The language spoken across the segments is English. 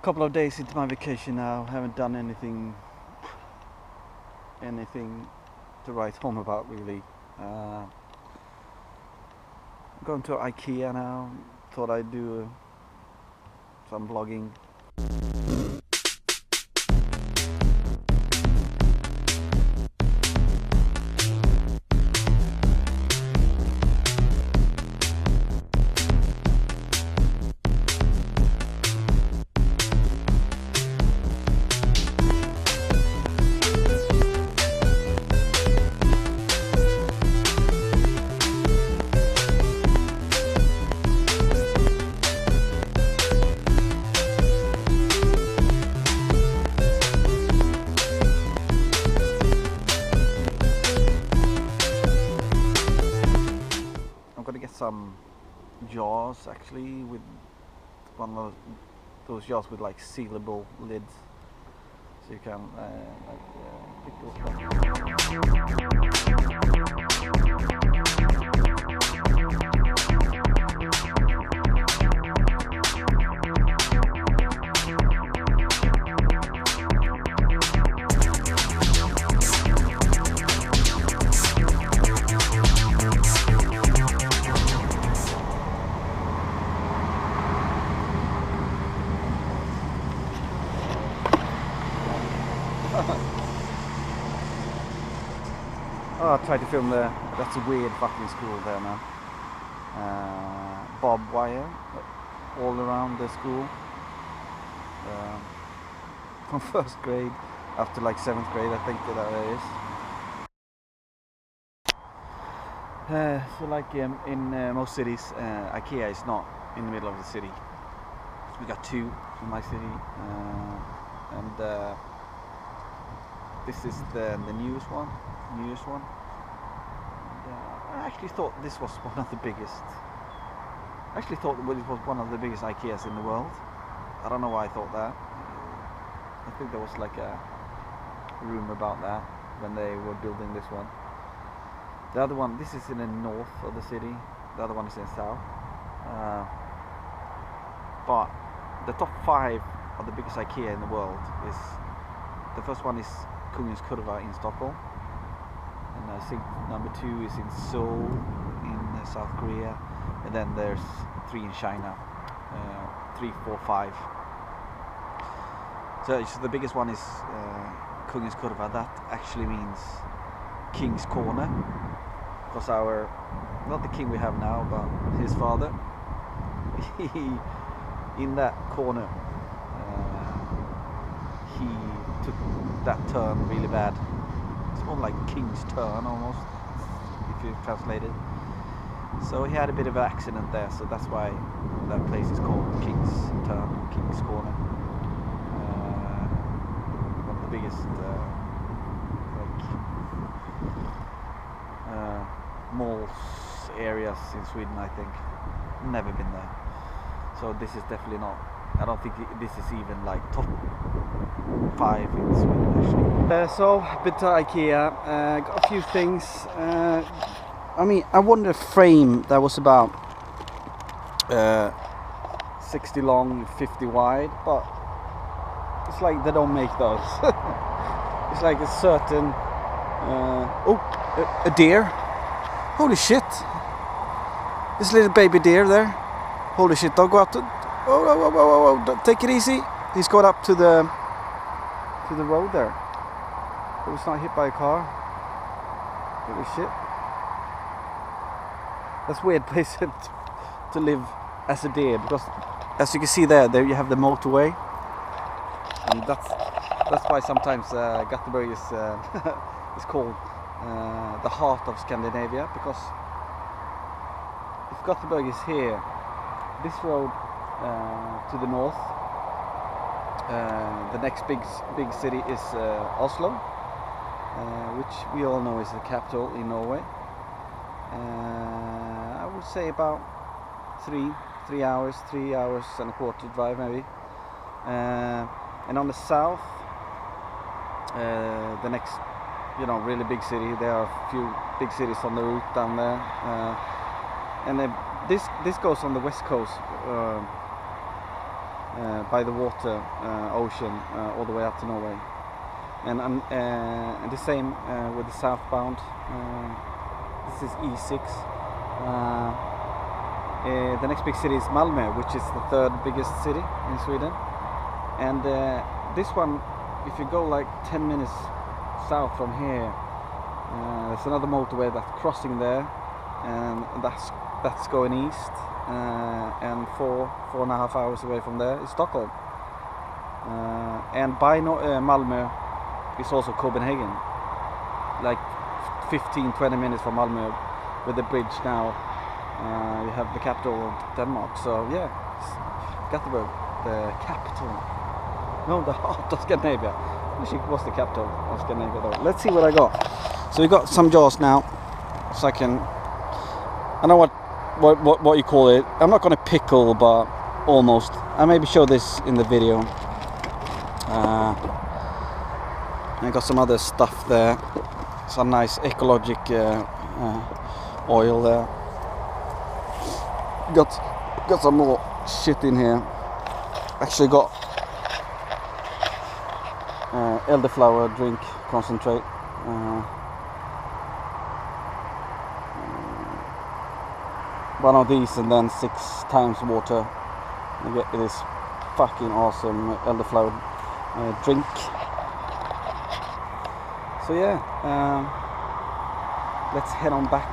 couple of days into my vacation now. Haven't done anything to write home about really. Going to IKEA now. Thought I'd do some vlogging. I'm gonna get some jars actually, with one of those jars with like sealable lids, so you can pick Oh, I tried to film there. That's a weird fucking school there, man. Barbed wire all around the school. From first grade up to like 7th grade, I think that is. So like in most cities, IKEA is not in the middle of the city. We got 2 in my city, and this is the newest one. And, I actually thought this was one of the biggest. I actually thought it was one of the biggest IKEAs in the world. I don't know why I thought that. I think there was like a rumor about that when they were building this one. The other one, this is in the north of the city. The other one is in the south. But the top 5 of the biggest IKEA in the world is, the first one is Kungens Kurva in Stockholm, and I think number 2 is in Seoul in South Korea, and then there's 3 in China, 3, 4, 5. So the biggest one is Kungens Kurva. That actually means King's Corner, because not the king we have now, but his father, in that corner, he took that turn really bad. It's more like King's Turn almost, if you translate it. So he had a bit of an accident there, so that's why that place is called King's Turn, King's Corner. One of the biggest malls areas in Sweden, I think. Never been there. So this is definitely not. I don't think this is even like top 5 in Sweden actually. So been to IKEA, got a few things. I mean, I wanted a frame that was about 60 long, 50 wide, but it's like they don't make those. It's like a certain a deer. Holy shit! This little baby deer there. Holy shit! Don't go out to. Oh, take it easy. He's got up to the road there. He was not hit by a car. Holy shit. That's a weird place to live as a deer, because as you can see there you have the motorway, and that's why sometimes Gothenburg is is called the heart of Scandinavia, because if Gothenburg is here, this road to the north, the next big city is Oslo, which we all know is the capital in Norway. I would say about 3 hours and a quarter drive maybe. And on the south, the next, really big city. There are a few big cities on the route down there, and this goes on the west coast, by the water, ocean, all the way up to Norway. And the same with the southbound. This is E6. The next big city is Malmö, which is the third biggest city in Sweden. And this one, if you go like 10 minutes south from here, there's another motorway that's crossing there, and that's going east. And 4.5 hours away from there is Stockholm. And by Malmö is also Copenhagen, like 15-20 minutes from Malmö with the bridge now. You have the capital of Denmark, so yeah, Gothenburg, the capital. No, the heart of Scandinavia. I wish it was the capital of Scandinavia though. Let's see what I got. So we got some jars now, so I don't know what you call it. I'm not going to pickle, but almost. I maybe show this in the video. I got some other stuff there. Some nice ecologic oil there. Got some more shit in here. Actually got elderflower drink concentrate. One of these, and then 6 times water. You get this fucking awesome elderflower drink. So yeah, let's head on back.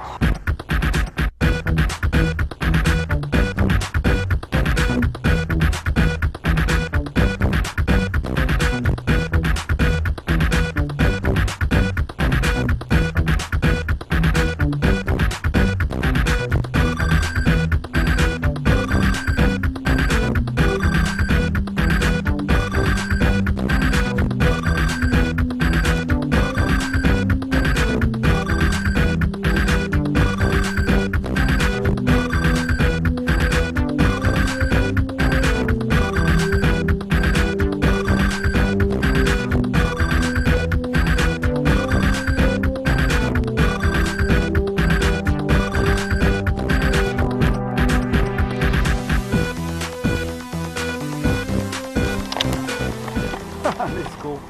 This is cool.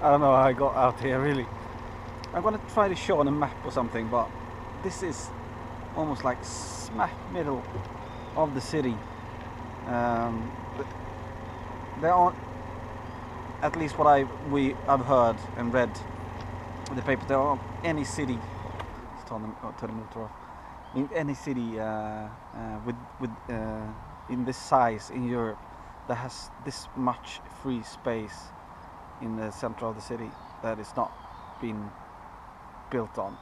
I don't know how I got out here really. I'm gonna try to show on a map or something, but this is almost like smack middle of the city. There aren't, at least what I've heard and read in the paper, there aren't any city. Let's turn the motor off. In any city in this size in Europe that has this much free space in the center of the city that is not been built on.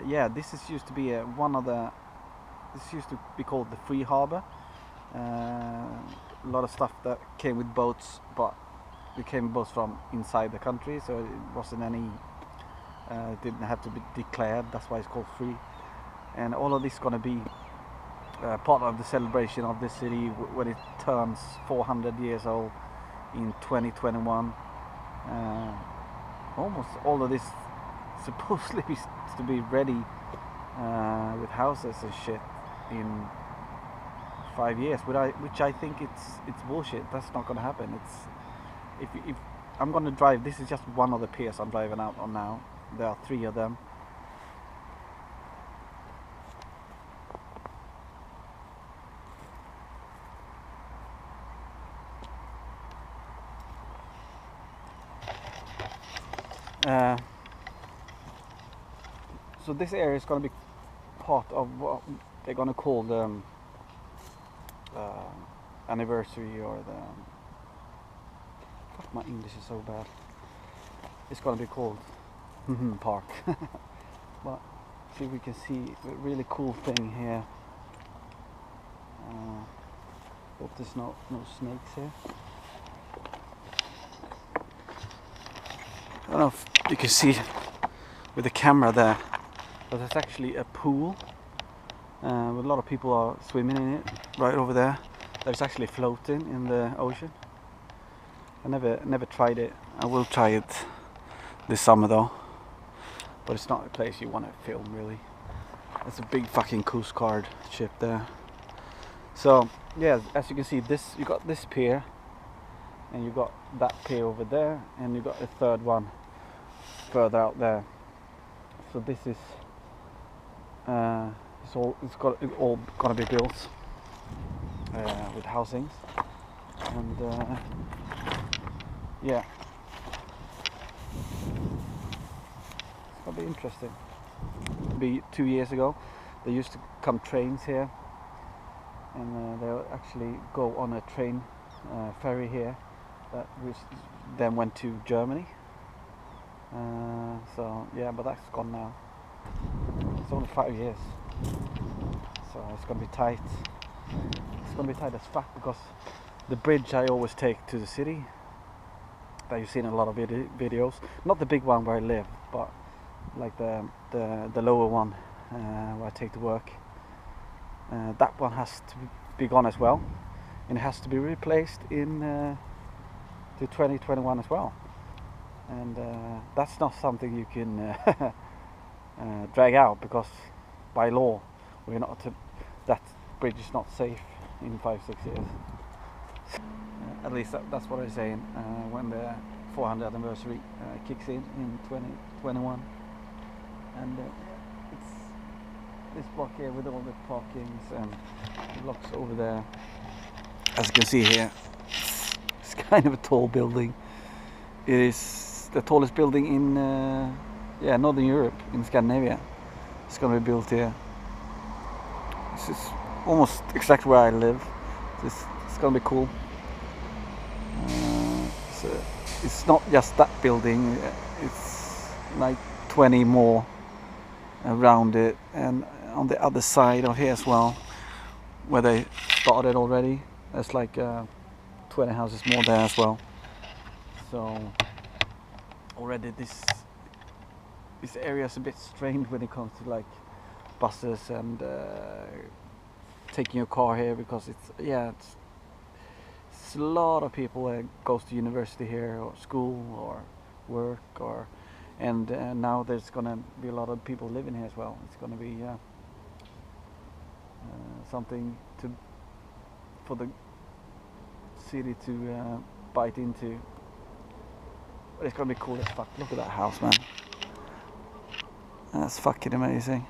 Yeah, this used to be this used to be called the Free Harbor. A lot of stuff that came with boats, but it came boats from inside the country, so it wasn't any, didn't have to be declared. That's why it's called free. And all of this is going to be part of the celebration of this city when it turns 400 years old in 2021. Almost all of this supposedly to be ready with houses and shit in 5 years, which I think it's bullshit. That's not going to happen. If I'm going to drive, this is just one of the piers I'm driving out on now. There are 3 of them. So this area is going to be part of what they're going to call the anniversary, or the... Fuck, my English is so bad. It's going to be called park. But see if we can see a really cool thing here. Hope there's no snakes here. I don't know if you can see with the camera there, but there's actually a pool with a lot of people are swimming in it right over there. There's actually floating in the ocean. I never tried it. I will try it this summer though, but it's not a place you want to film really. It's a big fucking Coast Guard ship there. So yeah, as you can see, this you got this pier, and you got that pier over there, and you got a third one further out there. So this is it's all gonna be built with housings, and yeah, it's gonna be interesting. Be 2 years ago, there used to come trains here, and they'll actually go on a train ferry here that which then went to Germany. So yeah, but that's gone now. It's only 5 years, so it's gonna be tight. It's gonna be tight as fuck, because the bridge I always take to the city, that you've seen in a lot of videos, not the big one where I live, but like the lower one where I take to work. That one has to be gone as well, and it has to be replaced in to 2021 as well. And that's not something you can drag out, because by law we're not that bridge is not safe in 5-6 years. At least that's what I'm saying when the 400th anniversary kicks in 2021. And it's this block here with all the parkings and blocks over there. As you can see here, it's kind of a tall building. It is the tallest building in Northern Europe, in Scandinavia. It's going to be built here. This is almost exactly where I live. It's going to be cool. So it's not just that building, it's like 20 more around it, and on the other side of here as well, where they started already, there's like 20 houses more there as well. So already this area is a bit strained when it comes to like buses and taking your car here, because it's a lot of people that goes to university here, or school, or work, and now there's gonna be a lot of people living here as well. It's gonna be something for the city to bite into. But it's gonna be cool as fuck. Look at that house, man. That's fucking amazing.